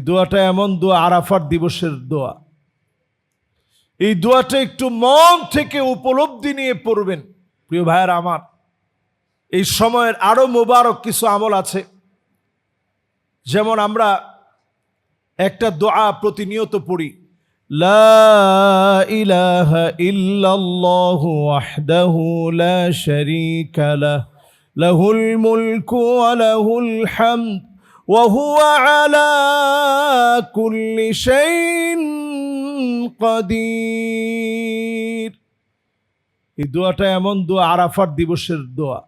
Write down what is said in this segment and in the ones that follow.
দোয়াটা এমন দোয়া, আরাফাত দিবসের দোয়া। এই দোয়াটা একটু মন থেকে উপলব্ধি নিয়ে পড়বেন। প্রিয় ভাইয়ের আমার, এই সময়ের আরো মোবারক কিছু আমল আছে। যেমন আমরা একটা দোয়া প্রতিনিয়ত পড়ি, লা ইলাহা ইল্লাল্লাহু ওয়াহদাহু লা শারীকা লাহ, লাহুল মুলকু ওয়া লাহুল হামদ ওয়া হুয়া আলা কুল্লি শাইইন কাদির। এই দোয়াটা এমন দোয়া, আরাফাত দিবসের দোয়া।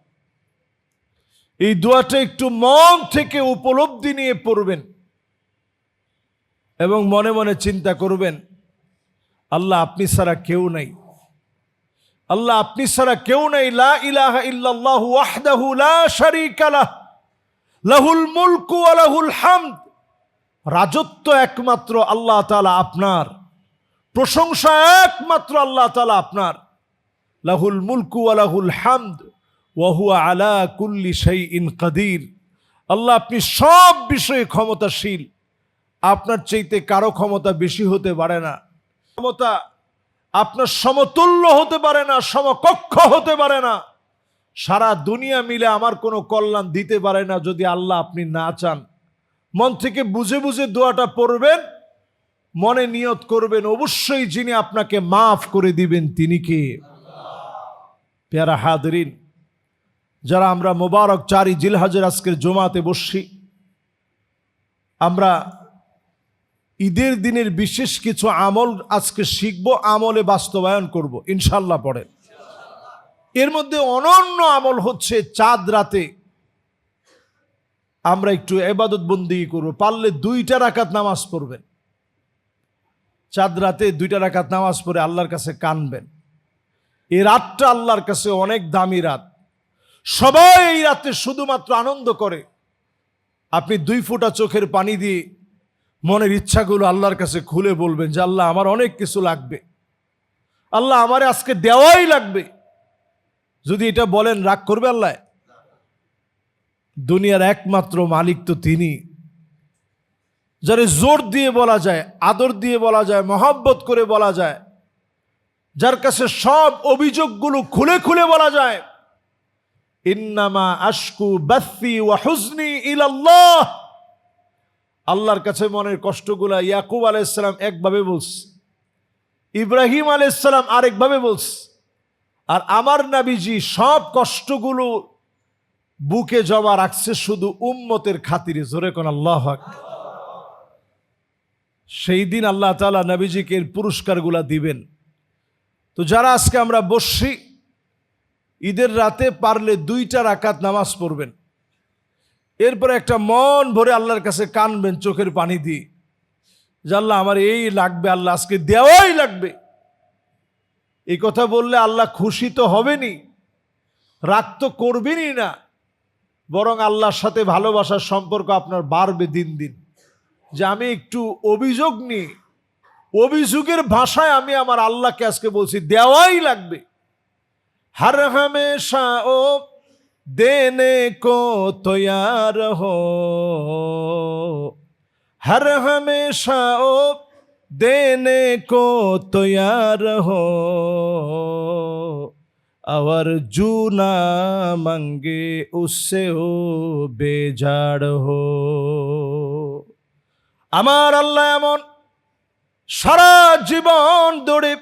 এই দোয়াটা একটু মন থেকে উপলব্ধি নিয়ে পড়বেন এবং মনে মনে চিন্তা করবেন, আল্লাহ আপনি ছাড়া কেউ নাই, আল্লাহ আপনি ছাড়া কেউ নাই। লা ইলাহা ইল্লাল্লাহু ওয়াহদাহু লা শারীকা লাহ, লাহুল মুলকু ওয়া লাহুল হামদ। রাজত্ব একমাত্র আল্লাহ তাআলা আপনার, প্রশংসা একমাত্র আল্লাহ তাআলা আপনার। লাহুল মুলকু ওয়া লাহুল হামদ ওয়া হুয়া আলা কুল্লি শাইইন কাদির। আল্লাহ আপনি সব বিষয়ে ক্ষমতাশীল, আপনার চাইতে কারো ক্ষমতা বেশি হতে পারে না, ক্ষমতা আপনার সমতুল্য হতে পারে না, সমকক্ষ হতে পারে না। সারা দুনিয়া মিলে আমার কোনো কল্যাণ দিতে পারে না যদি আল্লাহ আপনি না চান। মন থেকে বুঝে বুঝে দোয়াটা পড়বেন, মনে নিয়ত করবেন অবশ্যই যিনি আপনাকে মাফ করে দিবেন তিনি কে? প্যারা হাদরিন, যারা আমরা মোবারক 4 জিলহজের আজকের জুমাতে বসছি, আমরা ঈদের দিনের বিশেষ কিছু আমল আজকে শিখব, আমলে বাস্তবায়ন করব ইনশাল্লাহ। পড়ে এর মধ্যে অনন্য আমল হচ্ছে চাঁদ রাতে আমরা একটু ইবাদত বন্দেগী করব। পারলে 2টা রাকাত নামাজ পড়বেন। চাঁদ রাতে 2টা রাকাত নামাজ পড়ে আল্লাহর কাছে কানবেন। এই রাতটা আল্লাহর কাছে অনেক দামি রাত। সবাই এই রাতে শুধুমাত্র আনন্দ করে। আপনি 2 ফোঁটা চোখের পানি দিয়ে মনের ইচ্ছাগুলো আল্লাহর কাছে খুলে বলবেন যে আল্লাহ আমার অনেক কিছু লাগবে, আল্লাহ আমারে আজকে দেওয়াই লাগবে। যদি এটা বলেন রাগ করবে আল্লাহ? দুনিয়ার একমাত্র মালিক তো তিনি, যারে জোর দিয়ে বলা যায়, আদর দিয়ে বলা যায়, মহব্বত করে বলা যায়, যার কাছে সব অভিযোগগুলো খুলে খুলে বলা যায়। ইন্নামা আশকু বাথি ওয়া হুজনি ইলাল্লাহ। আল্লাহর কাছে মনের কষ্টগুলা ইয়াকুব আলাইহিস সালাম একভাবে বলছে, ইব্রাহিম আলাইহিস সালাম আরেকভাবে বলছে, আর আমার নবীজি সব কষ্টগুলো বুকে জমা রাখছে শুধু উম্মতের খাতিরে। জোরে কোন আল্লাহু আকবার। সেই দিন আল্লাহ তাআলা নবীজিকে এর পুরস্কারগুলা দিবেন। তো যারা আজকে আমরা বসছি, ঈদের রাতে পারলে 2টা রাকাত নামাজ পড়বেন। এরপরে একটা মন ভরে আল্লাহর কাছে কানবেন চোখের পানি দিয়ে যে আল্লাহ আমার এই লাগবে, আল্লাহ আজকে দেওয়াই লাগবে। এই কথা বললে আল্লাহ খুশি তো হবেনই, রাগ তো করবেনই না, বরং আল্লাহর সাথে ভালোবাসার সম্পর্ক আপনার বাড়বে দিন দিন। যে আমি একটু অভিযোগ নিই, অভিযোগের ভাষায় আমি আমার আল্লাহকে আজকে বলছি দেওয়াই লাগবে। हर हमेशा ओ देने को तैयार हो, हर हमेशा ओ देने को तैयार हो, और जो ना मांगे उससे ओ बेजार हो। আমার আল্লাহ এমন, সারা জীবন ধরে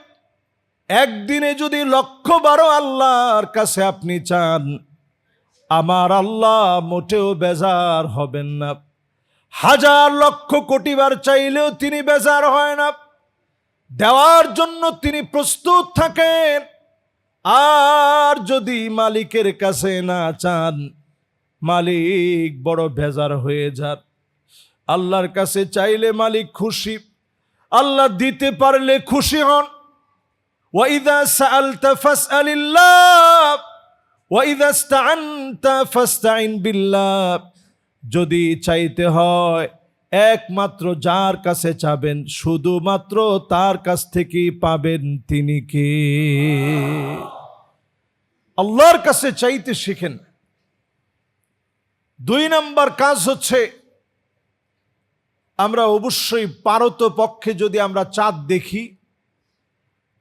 একদিনে যদি 1,00,000 আল্লাহর কাছে আপনি চান, আমার আল্লাহ মোটেও বেজার হবেন না। 1,000 লক্ষ কোটি বার চাইলেও তিনি বেজার হয় না, দেওয়ার জন্য তিনি প্রস্তুত থাকেন। আর যদি মালিকের কাছে না চান, মালিক বড় বেজার হয়ে যান। আল্লাহর কাছে চাইলে মালিক খুশি, আল্লাহ দিতে পারলে খুশি হন। وَإِذَا سَأَلْتَ فَاسْأَلِ اللَّهَ وَإِذَا اسْتَعَنْتَ فَاسْتَعِنْ بِاللَّهِ। যদি চাইতে হয় একমাত্র যার কাছে চাবেন, শুধুমাত্র তার কাছ থেকেই পাবেন। তিনি কে? আল্লাহর কাছে চাইতে শিখেন। 2 নম্বর কাজ হচ্ছে আমরা অবশ্যই পারতপক্ষে যদি আমরা চাঁদ দেখি,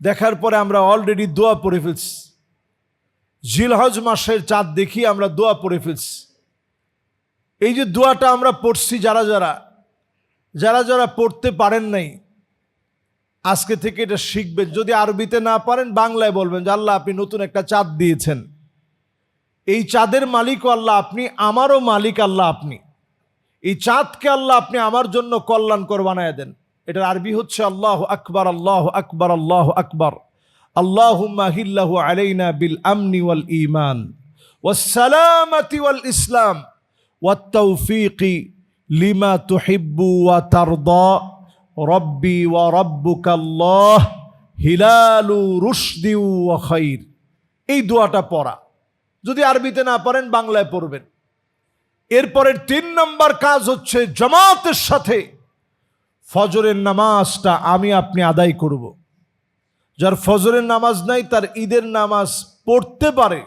দেখার পরে আমরা অলরেডি দোয়া পড়ে ফেলছি। জিলহজ মাসের চাঁদ দেখি আমরা দোয়া পড়ে ফেলছি। এই যে দোয়াটা আমরা পড়ছি, যারা যারা পড়তে পারেন নাই, আজকে থেকে এটা শিখবেন। যদি আরবিতে না পারেন, বাংলায় বলবেন যে আল্লাহ আপনি নতুন একটা চাঁদ দিয়েছেন, এই চাঁদের মালিকও আল্লাহ আপনি, আমারও মালিক আল্লাহ আপনি। এই চাঁদকে আল্লাহ আপনি আমার জন্য কল্যাণকর বানায় দেন। এটার আরবি হচ্ছে আল্লাহু আকবার, আল্লাহু আকবার, আল্লাহু আকবার। আল্লাহুম্মা হিল্লাহু আলাইনা বিল আমনি ওয়াল ঈমান ওয়াস সালামাতি ওয়াল ইসলাম ওয়াত তাওফীকি লিমা তুহিব্বু ওয়া তারদা রব্বি ওয়া রাব্বুকাল্লাহ হিলালু রুশদি ওয়া খাইর। এই দোয়াটা পড়া। যদি আরবিতে না পারেন, বাংলায় পড়বেন। এরপরের 3 নম্বর কাজ হচ্ছে জামাতের সাথে ফজরের নামাজটা আমি আপনি আদায় করব। যার ফজরের নামাজ নাই, তার ঈদের নামাজ পড়তে পারে,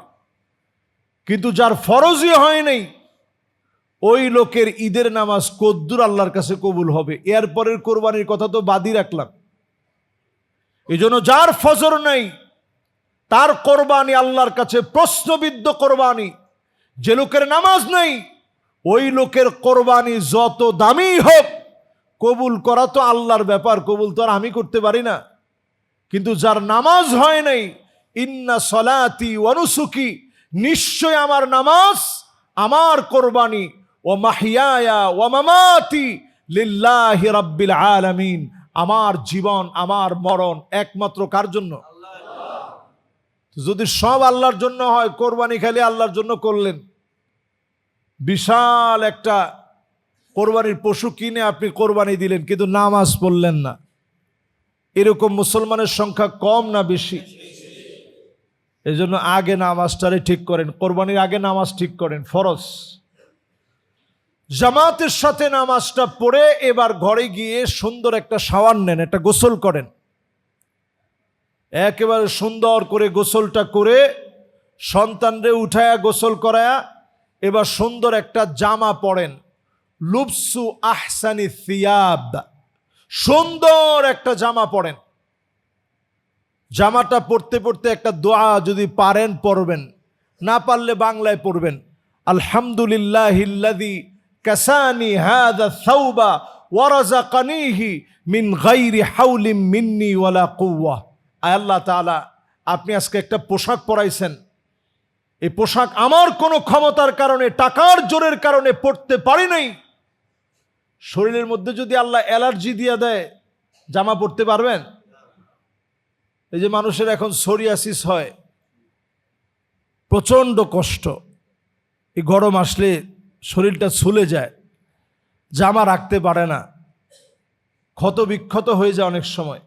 কিন্তু যার ফরজই হয় নাই, ওই লোকের ঈদের নামাজ কদ্দুর আল্লাহর কাছে কবুল হবে। এরপরের কোরবানির কথা তো বাদই রাখলাম। এই জন্য যার ফজর নাই, তার কোরবানি আল্লাহর কাছে প্রশ্নবিদ্ধ কোরবানি। যে লোকের নামাজ নাই, ওই লোকের কোরবানি যত দামি হোক, কবুল করা তো আল্লাহর ব্যাপার, কবুল তো আর আমি করতে পারি না। কিন্তু যার নামাজ হয় নাই, ইন্না সলাতি ওয়া নুসুকি, নিশ্চয় আমার নামাজ, আমার কোরবানি, ও মাহিয়ায়া ওয়া মামাতি লিল্লাহি রাব্বিল আলামিন, আমার জীবন আমার মরণ একমাত্র কার জন্য? যদি সব আল্লাহর জন্য হয়, কোরবানি খালি আল্লাহর জন্য করলেন, বিশাল একটা কোরবানির পশু কিনে আপনি কোরবানি দিলেন, কিন্তু নামাজ পড়লেন না, এরকম মুসলমানের সংখ্যা কম না বেশি? এই জন্য আগে নামাজটারে ঠিক করেন, কোরবানির আগে নামাজ ঠিক করেন, ফরজ। জামাতের সাথে নামাজটা পড়ে এবার ঘরে গিয়ে সুন্দর একটা শাওয়ার নেন, একটা গোসল করেন। একেবারে সুন্দর করে গোসলটা করে সন্তানরে উঠায়া গোসল করায়া এবার সুন্দর একটা জামা পরেন। লুবসু আহসানি সিয়াব, সুন্দর একটা জামা পরেন। জামাটা পড়তে পড়তে একটা দোয়া যদি পারেন পড়বেন, না পারলে বাংলায় পড়বেন। আলহামদুলিল্লাহিল্লাযী কাসানি হাযা সাওবা ওয়া রাযাকানিহি মিন গায়রি হাওলিন মিন্নি ওয়ালা কুওয়া। আয় আল্লাহ তাআলা, আপনি আজকে একটা পোশাক পরাইছেন, এই পোশাক আমার কোনো ক্ষমতার কারণে, টাকার জোরের কারণে পড়তে পারি নাই। শরীরের মধ্যে যদি আল্লাহ অ্যালার্জি দিয়ে দেয়, জামা পড়তে পারবেন? এই যে মানুষের এখন সোরিয়াসিস হয়, প্রচণ্ড কষ্ট, এই গরম আসলে শরীরটা ছুলে যায়, জামা রাখতে পারে না, ক্ষত বিক্ষত হয়ে যায় অনেক সময়।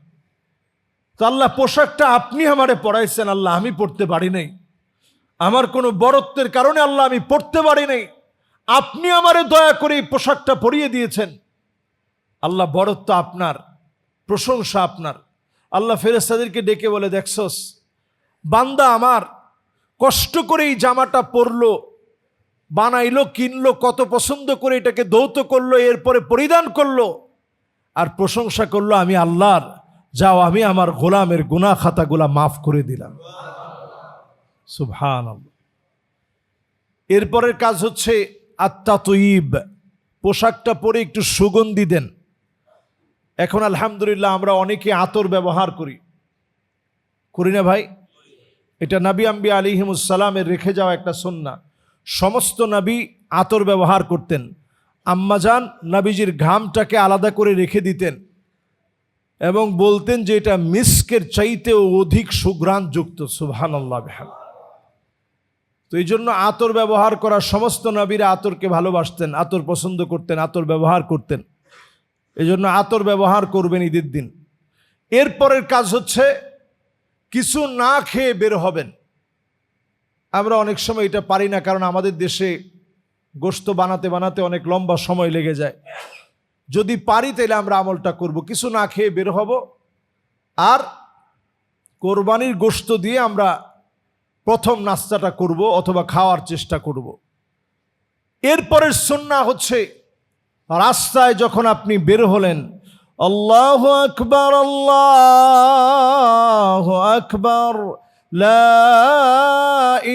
তো আল্লাহ পোশাকটা আপনি আমারে পরাইছেন, আল্লাহ আমি পড়তে পারি নাই, আমার কোনো বড়ত্বের কারণে আল্লাহ আমি পড়তে পারি নাই, আপনি আমারে দয়া করে এই পোশাকটা পরিয়ে দিয়েছেন। আল্লাহ, বড়ত্ব আপনার, প্রশংসা আপনার। আল্লাহ ফেরেশতাদেরকে ডেকে বলে, দেখছস বান্দা আমার কষ্ট করে এই জামাটা পরলো, বানাইলো, কিনলো, কত পছন্দ করে এটাকে ধৌত করলো, এরপরে পরিধান করলো, আর প্রশংসা করলো আমি আল্লাহর। যাও, আমি আমার গোলামের গুনাহ খাতাগুলা মাফ করে দিলাম। সুবহানাল্লাহ। এরপরের কাজ হচ্ছে আত্তাতয়িব, পোশাকটা পরে একটু সুগন্ধি দেন। এখন আলহামদুলিল্লাহ আমরা অনেকে আতর ব্যবহার করি না ভাই? এটা নবী আম্বিয়া আলাইহিমুস সালামের রেখে যাওয়া একটা সুন্নাহ। সমস্ত নবী আতর ব্যবহার করতেন। আম্মাজান নবীজির ঘামটাকে আলাদা করে রেখে দিতেন এবং বলতেন যে এটা মিস্কের চাইতেও অধিক সুঘ্রাণযুক্ত। সুবহানাল্লাহ বিহামদিহি। তো এই জন্য আতর ব্যবহার করা, সমস্ত নবীরা আতরকে ভালোবাসতেন, আতর পছন্দ করতেন, আতর ব্যবহার করতেন। এই জন্য আতর ব্যবহার করবেন ঈদের দিন। এরপরের কাজ হচ্ছে কিছু না খেয়ে বের হবেন। আমরা অনেক সময় এটা পারি না, কারণ আমাদের দেশে গোশত বানাতে বানাতে অনেক লম্বা সময় লেগে যায়। যদি পারি তাহলে আমরা আমলটা করব, কিছু না খেয়ে বের হব, আর কোরবানির গোশত দিয়ে আমরা প্রথম নাস্তাটা করব অথবা খাওয়ার চেষ্টা করব। এরপরের সুন্নাহ হচ্ছে রাস্তায় যখন আপনি বের হলেন, আল্লাহু আকবার, আল্লাহু আকবার, লা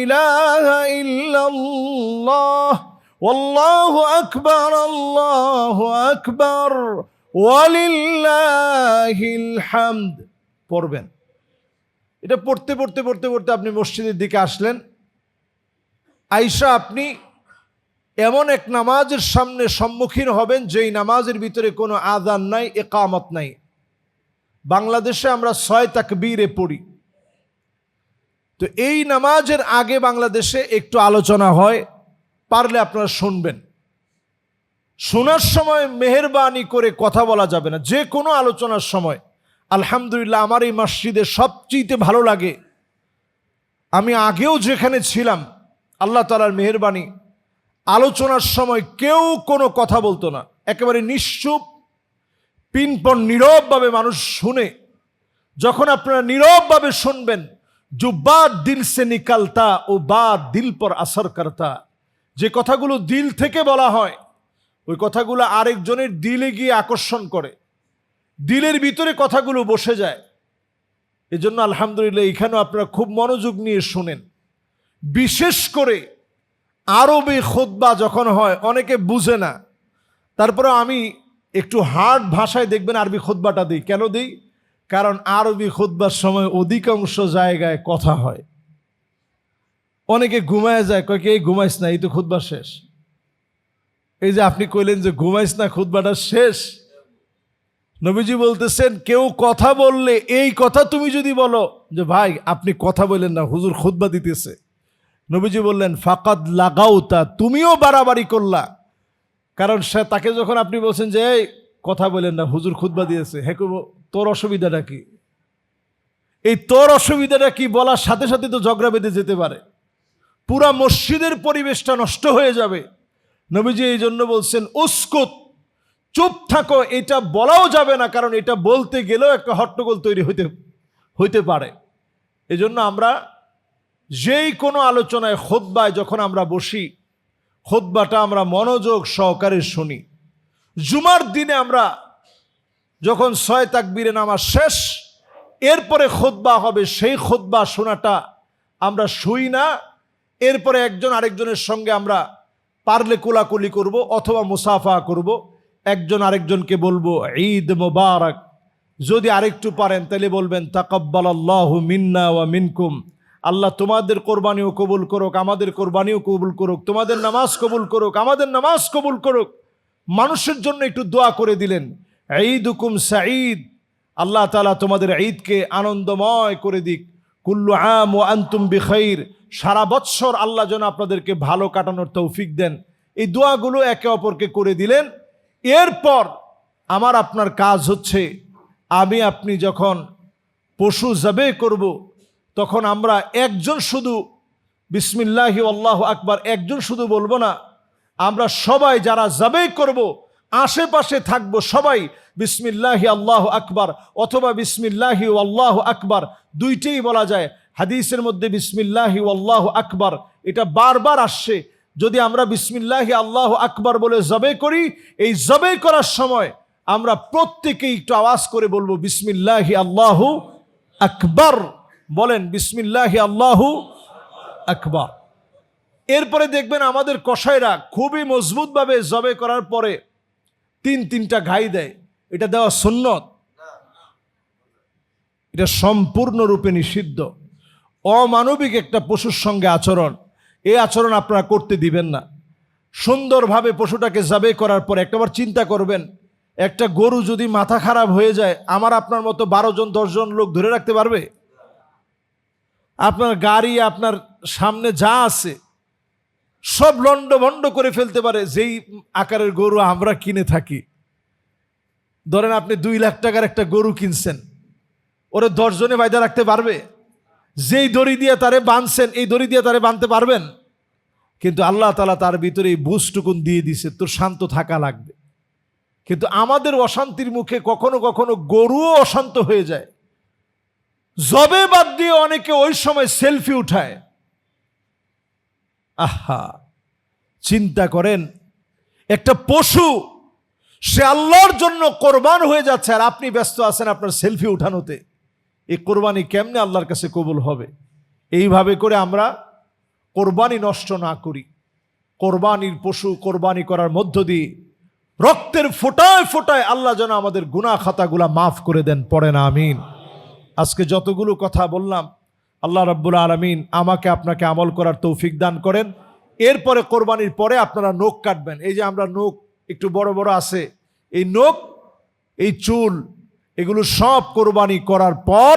ইলাহা ইল্লাল্লাহ, আল্লাহু আকবার, আল্লাহু আকবার, ওয়ালিল্লাহিল হামদ পড়বেন। এটা পড়তে পড়তে পড়তে পড়তে আপনি মসজিদের দিকে আসলেন। আইসা আপনি এমন এক নামাজের সামনে সম্মুখীন হবেন যেই নামাজের ভিতরে কোনো আযান নাই, ইকামত নাই। বাংলাদেশে আমরা 6 তাকবীরে পড়ি। তো এই নামাজের আগে বাংলাদেশে একটু আলোচনা হয়, পারলে আপনারা শুনবেন। শোনার সময় মেহেরবানি করে কথা বলা যাবে না, যে কোনো আলোচনার সময়। আলহামদুলিল্লাহ, আমার এই মসজিদে সবচেয়ে ভালো লাগে, আমি আগেও যেখানে ছিলাম, আল্লাহ তাআলার মেহেরবানি, আলোচনার সময় কেউ কোনো কথা বলতো না, একেবারে নিশ্চুপ, পিনপন নীরবভাবে মানুষ শুনে। যখন আপনারা নীরবভাবে শুনবেন, जो बात दिल से निकलता ও बात दिल पर असर करता, যে কথাগুলো দিল থেকে বলা হয় ওই কথাগুলো আরেকজনের দিলে গিয়ে আকর্ষণ করে, দিলের ভিতরে কথাগুলো বসে যায়। এজন্য আলহামদুলিল্লাহ এখানেও আপনারা খুব মনোযোগ নিয়ে শুনেন। বিশেষ করে আরবি খুতবা যখন হয়, অনেকে বুঝে না, তারপরে আমি একটু হার্ড ভাষায় দেখবেন আরবি খুতবাটা দিই। কেন দিই? কারণ আরবি খুতবার সময় অধিকাংশ জায়গায় কথা হয়। অনেকে ঘুমায় যায়, কয় কি এই ঘুমাইস না, এই তো খুতবা শেষ। এই যে আপনি কইলেন যে ঘুমাইস না, খুতবাটা শেষ। নবীজি বলতেছেন কেউ কথা বললে এই কথা তুমি যদি বলো যে ভাই আপনি কথা বলেন না, হুজুর খুতবা দিতেছে, নবীজি বললেন ফাকাদ লাগাউতা, তুমিও বাড়াবাড়ি করলা। কারণ সে তাকে যখন আপনি বলছেন যে এই কথা বলেন না, হুজুর খুতবা দিয়েছে, হ্যাঁ তোর অসুবিধাটা কি? এই তোর অসুবিধাটা কি বলার সাথে সাথে তো ঝগড়া বেঁধে যেতে পারে, পুরা মসজিদের পরিবেশটা নষ্ট হয়ে যাবে। নবীজি এই জন্য বলছেন উস্কুত, চুপ থাকো, এটা বলাও যাবে না, কারণ এটা বলতে গেলেও একটা হট্টগোল তৈরি হইতে পারে। এজন্য আমরা যেই কোনো আলোচনায়, খুতবায় যখন আমরা বসি, খুতবাটা আমরা মনোযোগ সহকারে শুনি। জুমার দিনে আমরা যখন 6 তাকবীরে নামাজ শেষ, এরপরে খুতবা হবে, সেই খুতবা শোনাটা আমরা শুই না। এরপরে একজন আরেকজনের সঙ্গে আমরা পারলে কোলাকুলি করব অথবা মুসাফা করব, একজন আরেকজনকে বলবো ঈদ মোবারক। যদি আরেকটু পারেন তাহলে বলবেন তাকাব্বালাল্লাহু মিন্না ওয়া মিনকুম, আল্লাহ তোমাদের কোরবানিও কবুল করুক, আমাদের কোরবানিও কবুল করুক, তোমাদের নামাজ কবুল করুক, আমাদের নামাজ কবুল করুক। মানুষের জন্য একটু দোয়া করে দিলেন, ঈদুকুম সাঈদ, আল্লাহ তাআলা তোমাদের ঈদকে আনন্দময় করে দিক। কুল্লু আম ওয়া আনতুম বিখাইর, সারা বৎসর আল্লাহ যেন আপনাদেরকে ভালো কাটানোর তৌফিক দেন। এই দোয়াগুলো একে অপরকে করে দিলেন। এরপর আমার আপনার কাজ হচ্ছে, আমি আপনি যখন পশু জবে করব, তখন আমরা একজন শুধু বিসমিল্লাহি আল্লাহু আকবার একজন শুধু বলবো না, আমরা সবাই যারা জবে করব আশেপাশে থাকবো, সবাই বিসমিল্লাহি আল্লাহু আকবার অথবা বিসমিল্লাহি আল্লাহু আকবার দুইটাই বলা যায়। হাদিসের মধ্যে বিসমিল্লাহি আল্লাহু আকবার এটা বারবার আসছে। যদি আমরা বিসমিল্লাহি আল্লাহু আকবার বলে জবে করি, এই জবে করার সময় আমরা প্রত্যেকেই একটু আওয়াজ করে বলবো বিসমিল্লাহি আল্লাহু আকবার। বলেন বিসমিল্লাহি আল্লাহু আকবার। এরপরে দেখবেন আমাদের কসাইরা খুবই মজবুতভাবে জবে করার পরে 3টা ঘাই দেয়। এটা দেওয়া সুন্নত, এটা সম্পূর্ণরূপে নিষিদ্ধ, অমানবিক একটা পশুর সঙ্গে আচরণ। এই আচরণ আপনারা করতে দিবেন না। সুন্দরভাবে পশুটাকে জবে করার পর একটাবার চিন্তা করবেন, একটা গরু যদি মাথা খারাপ হয়ে যায়, আমার আপনার মতো 12 জন 10 জন লোক ধরে রাখতে পারবে? আপনার গাড়ি, আপনার সামনে যা আছে সব লন্ডভন্ড করে ফেলতে পারে। যেই আকারের গরু আমরা কিনে থাকি, ধরেন আপনি 2 লাখ টাকার একটা গরু কিনছেন, ওরে 10 জনে বাইধা রাখতে পারবে? যেই দড়ি দিয়ে তারে বাঁধছেন, এই দড়ি দিয়ে তারে বাঁধতে পারবেন? কিন্তু আল্লাহ তাআলা তার ভিতরে এই বুঝটুকুন দিয়ে দিছে, তোর শান্ত থাকা লাগবে। কিন্তু আমাদের অশান্তির মুখে কখনো কখনো গরুও অশান্ত হয়ে যায়। জবে বাদ দিয়ে অনেকে ওই সময় সেলফি উঠায়। আহা, চিন্তা করেন, একটা পশু সে আল্লাহর জন্য কোরবান হয়ে যাচ্ছে, আর আপনি ব্যস্ত আছেন আপনার সেলফি উঠানোতে। এই কোরবানি কেমনে আল্লাহর কাছে কবুল হবে? এইভাবে করে আমরা কোরবানি নষ্ট না করি। কোরবানির পশু কোরবানি করার মধ্য দিয়ে রক্তের ফোঁটায় ফোঁটায় আল্লাহ যেন আমাদের গুনাহ খাতাগুলা মাফ করে দেন, পড়ে না আমিন। আজকে যতগুলো কথা বললাম, আল্লাহ রাব্বুল আলামিন আমাকে আপনাকে আমল করার তৌফিক দান করেন। এরপরে কোরবানির পরে আপনারা নখ কাটবেন। এই যে আমরা নখ একটু বড় বড় আছে, এই নখ, এই চুল, এগুলো সব কোরবানি করার পর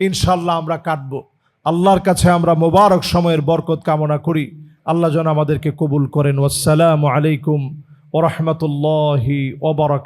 ইনশাল্লাহ আমরা কাটবো। আল্লাহর কাছে আমরা মোবারক সময়ের বরকত কামনা করি। আল্লাহ যেন আমাদেরকে কবুল করেন। ওয়াসসালামু আলাইকুম ওয়া রাহমাতুল্লাহি ওয়া বারাকাতুহু।